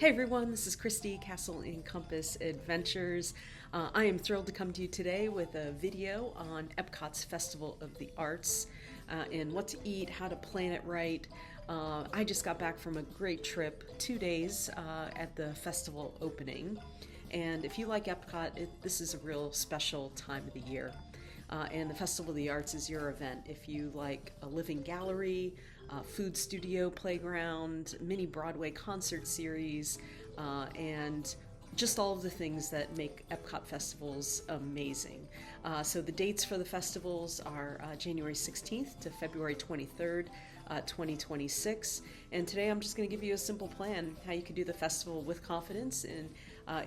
Hey everyone, this is Christy, Castle and Compass Adventures. I am thrilled to come to you today with a video on EPCOT's Festival of the Arts and what to eat, how to plan it right. I just got back from a great trip, 2 days at the festival opening. And if you like EPCOT, this is a real special time of the year. And the Festival of the Arts is your event. If you like a living gallery, food studio playground, mini Broadway concert series, and just all of the things that make EPCOT festivals amazing. So the dates for the festivals are January 16th to February 23rd, 2026. And today I'm just going to give you a simple plan how you can do the festival with confidence. And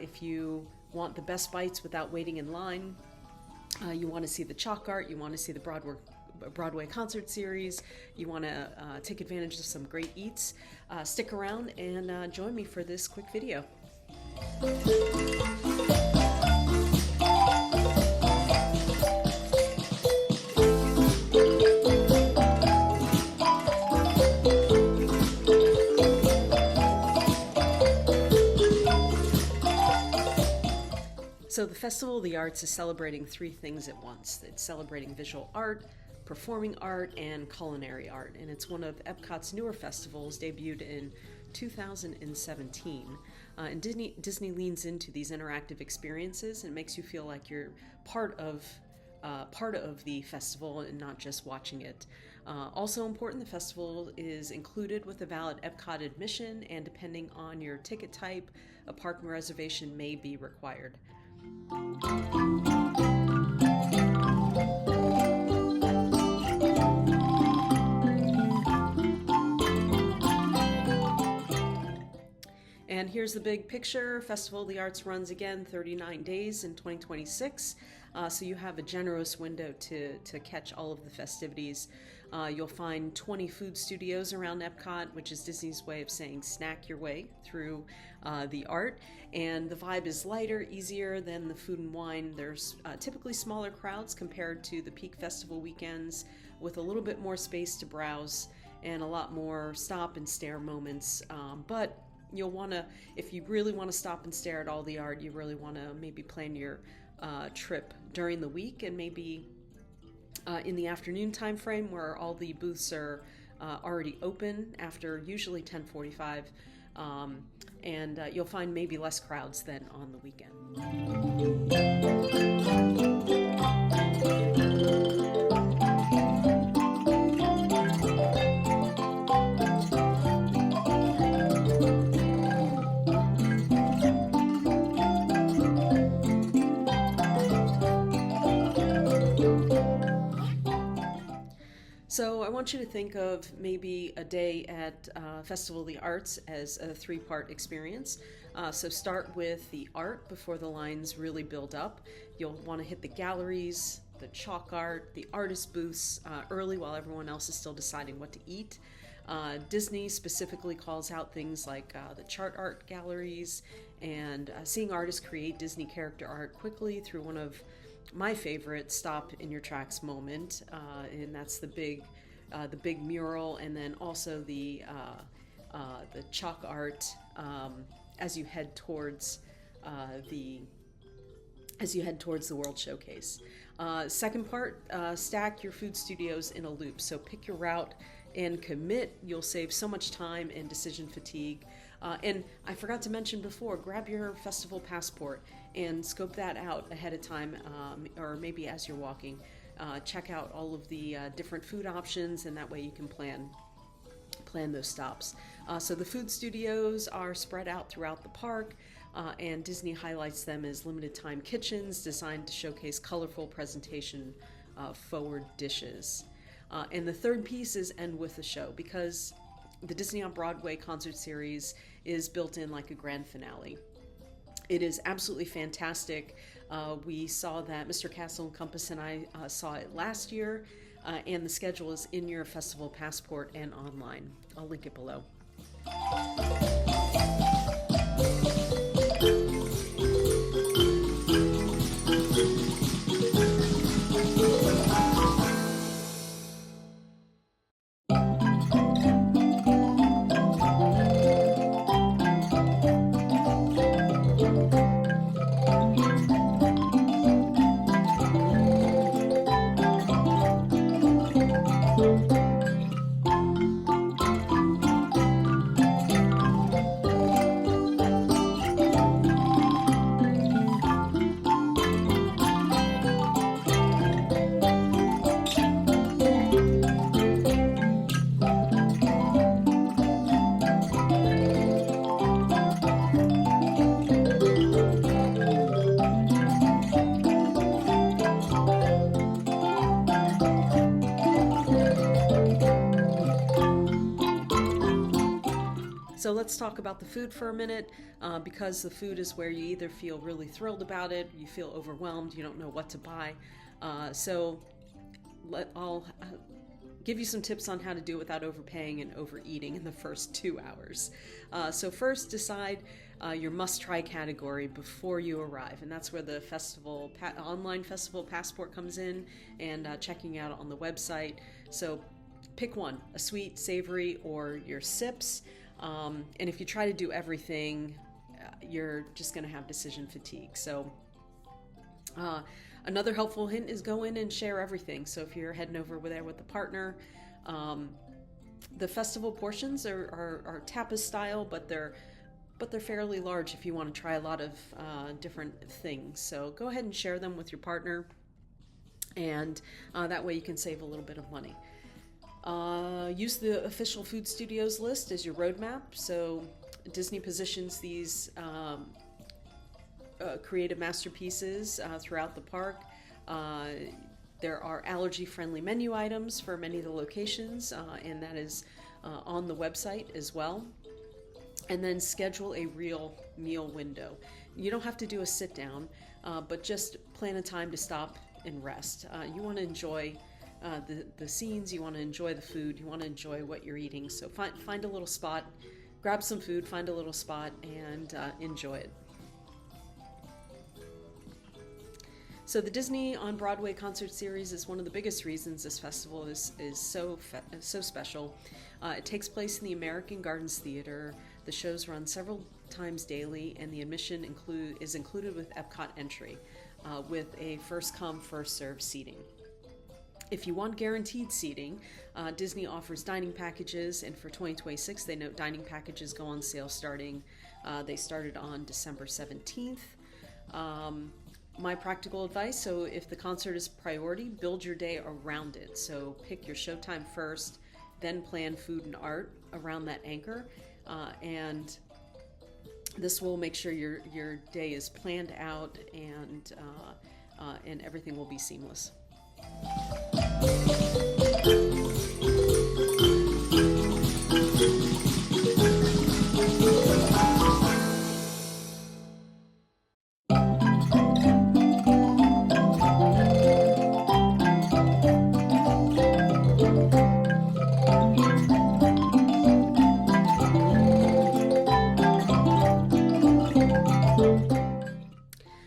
if you want the best bites without waiting in line, you want to see the chalk art, you want to see the Broadway Concert Series, you want to take advantage of some great eats, stick around and join me for this quick video. So the Festival of the Arts is celebrating three things at once. It's celebrating visual art, performing art, and culinary art. And it's one of EPCOT's newer festivals, debuted in 2017. And Disney leans into these interactive experiences and makes you feel like you're part of the festival and not just watching it. Also important, the festival is included with a valid EPCOT admission, and depending on your ticket type, a parking reservation may be required. And here's the big picture. Festival of the Arts runs again 39 days in 2026, so you have a generous window to catch all of the festivities. You'll find 20 food studios around EPCOT, which is Disney's way of saying snack your way through the art. And the vibe is lighter, easier than the food and wine. There's typically smaller crowds compared to the peak festival weekends, with a little bit more space to browse and a lot more stop and stare moments. But you'll want to, if you really want to stop and stare at all the art, you really want to maybe plan your trip during the week, and maybe in the afternoon time frame where all the booths are already open after usually 10:45, and you'll find maybe less crowds than on the weekend. So I want you to think of maybe a day at Festival of the Arts as a three-part experience. So start with the art before the lines really build up. You'll want to hit the galleries, the chalk art, the artist booths early while everyone else is still deciding what to eat. Disney specifically calls out things like the chart art galleries and seeing artists create Disney character art quickly through one of my favorite stop in your tracks moment, and that's the big mural, and then also the chalk art as you head towards the World Showcase. Second part, stack your food studios in a loop. So pick your route and commit. You'll save so much time and decision fatigue. And I forgot to mention before, grab your festival passport and scope that out ahead of time, or maybe as you're walking. Check out all of the different food options, and that way you can plan those stops. So the food studios are spread out throughout the park, and Disney highlights them as limited time kitchens designed to showcase colorful presentation forward dishes. And the third piece is end with the show, because the Disney on Broadway Concert Series is built in like a grand finale. It is absolutely fantastic. We saw that, Mr. Castle and Compass and I saw it last year, and the schedule is in your festival passport and online. I'll link it below. So let's talk about the food for a minute, because the food is where you either feel really thrilled about it, you feel overwhelmed, you don't know what to buy. I'll give you some tips on how to do it without overpaying and overeating in the first 2 hours. So first, decide your must-try category before you arrive, and that's where the online festival passport comes in, and checking out on the website. So pick one, a sweet, savory, or your sips. And if you try to do everything, you're just going to have decision fatigue. So another helpful hint is go in and share everything. So if you're heading over there with a partner, the festival portions are tapas style, but they're fairly large if you want to try a lot of different things. So go ahead and share them with your partner, and that way you can save a little bit of money. Use the official food studios list as your roadmap. So Disney positions these creative masterpieces throughout the park. There are allergy-friendly menu items for many of the locations, and that is on the website as well. And then schedule a real meal window. You don't have to do a sit-down, but just plan a time to stop and rest. You want to enjoy the scenes, you want to enjoy the food, you want to enjoy what you're eating. So find a little spot, grab some food, find a little spot, and enjoy it. So the Disney On Broadway Concert Series is one of the biggest reasons this festival is so special. It takes place in the American Gardens Theater. The shows run several times daily, and the admission is included with EPCOT entry, with a first-come, first-served seating. If you want guaranteed seating, Disney offers dining packages, and for 2026, they note dining packages go on sale they started on December 17th. My practical advice, so if the concert is priority, build your day around it. So pick your showtime first, then plan food and art around that anchor, and this will make sure your day is planned out, and everything will be seamless.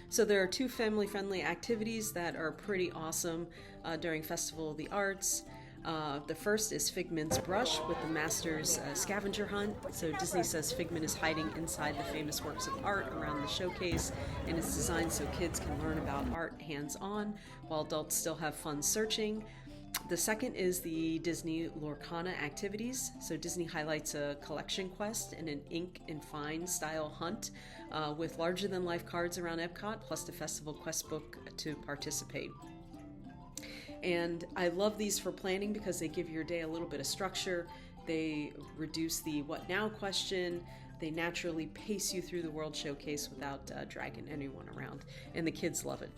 So there are two family-friendly activities that are pretty awesome during Festival of the Arts. The first is Figment's Brush with the Master's scavenger hunt. So Disney says Figment is hiding inside the famous works of art around the showcase, and it's designed so kids can learn about art hands-on while adults still have fun searching. The second is the Disney Lorcana activities. So Disney highlights a collection quest and an ink and find style hunt with larger-than-life cards around Epcot, plus the festival quest book to participate. And I love these for planning because they give your day a little bit of structure. They reduce the what now question. They naturally pace you through the World Showcase without dragging anyone around. And the kids love it.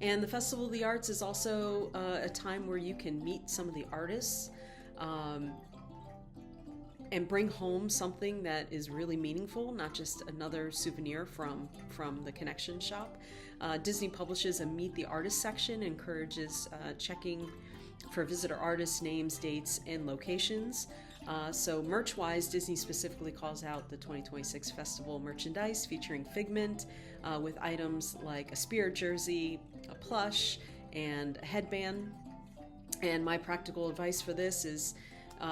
And the Festival of the Arts is also a time where you can meet some of the artists and bring home something that is really meaningful, not just another souvenir from the Connection shop. Disney publishes a Meet the Artist section, encourages checking for visitor artists' names, dates, and locations. So merch-wise, Disney specifically calls out the 2026 festival merchandise featuring Figment with items like a Spirit jersey, a plush, and a headband. And my practical advice for this is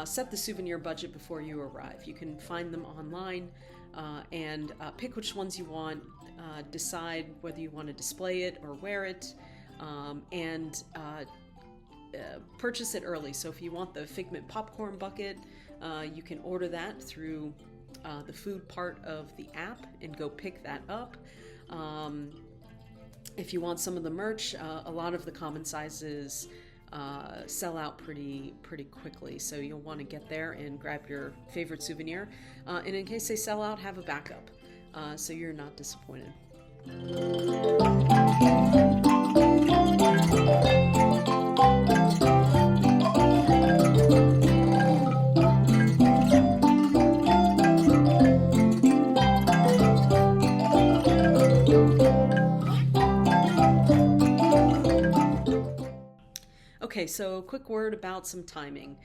set the souvenir budget before you arrive. You can find them online and pick which ones you want, decide whether you want to display it or wear it, and purchase it early. So if you want the Figment popcorn bucket, you can order that through the food part of the app and go pick that up. If you want some of the merch, a lot of the common sizes sell out pretty quickly, so you'll want to get there and grab your favorite souvenir. And in case they sell out, have a backup so you're not disappointed. Okay, so a quick word about some timing.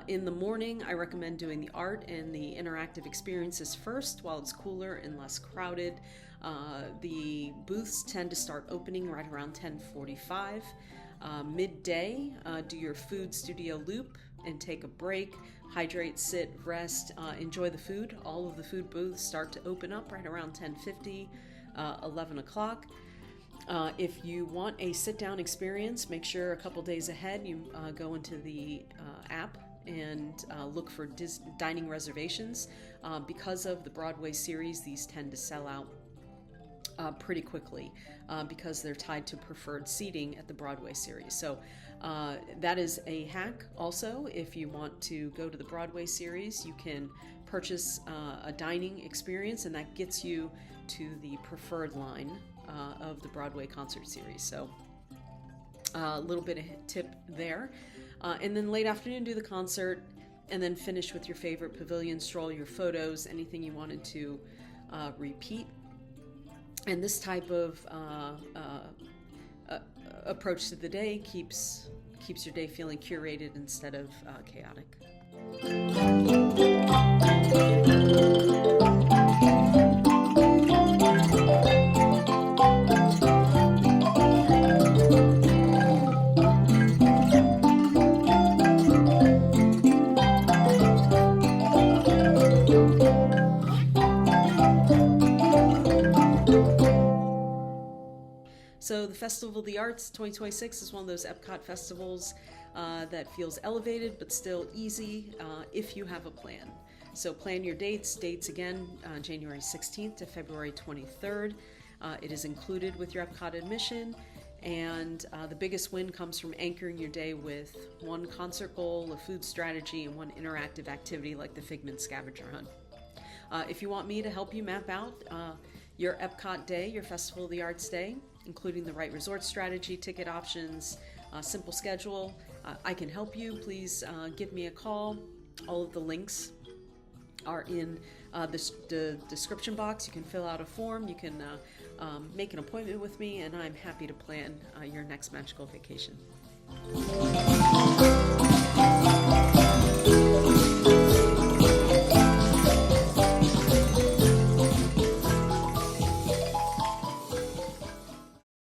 In the morning, I recommend doing the art and the interactive experiences first while it's cooler and less crowded. The booths tend to start opening right around 10:45. Midday, do your food studio loop and take a break. Hydrate, sit, rest, enjoy the food. All of the food booths start to open up right around 10:50, 11 o'clock. If you want a sit-down experience, make sure a couple days ahead you go into the app and look for dining reservations. Because of the Broadway series, these tend to sell out pretty quickly because they're tied to preferred seating at the Broadway series. So that is a hack. Also, if you want to go to the Broadway series, you can purchase a dining experience, and that gets you to the preferred line of the Broadway Concert Series. So a little bit of tip there. And then late afternoon, do the concert, and then finish with your favorite pavilion stroll, your photos, anything you wanted to repeat. And this type of approach to the day keeps your day feeling curated instead of chaotic. So the Festival of the Arts 2026 is one of those EPCOT festivals that feels elevated but still easy if you have a plan. So plan your dates. Dates again, January 16th to February 23rd. It is included with your EPCOT admission, and the biggest win comes from anchoring your day with one concert goal, a food strategy, and one interactive activity like the Figment scavenger hunt. If you want me to help you map out your EPCOT day, your Festival of the Arts day, including the right resort strategy, ticket options, simple schedule, I can help you. Please give me a call. All of the links are in the description box. You can fill out a form. You can make an appointment with me, and I'm happy to plan your next magical vacation.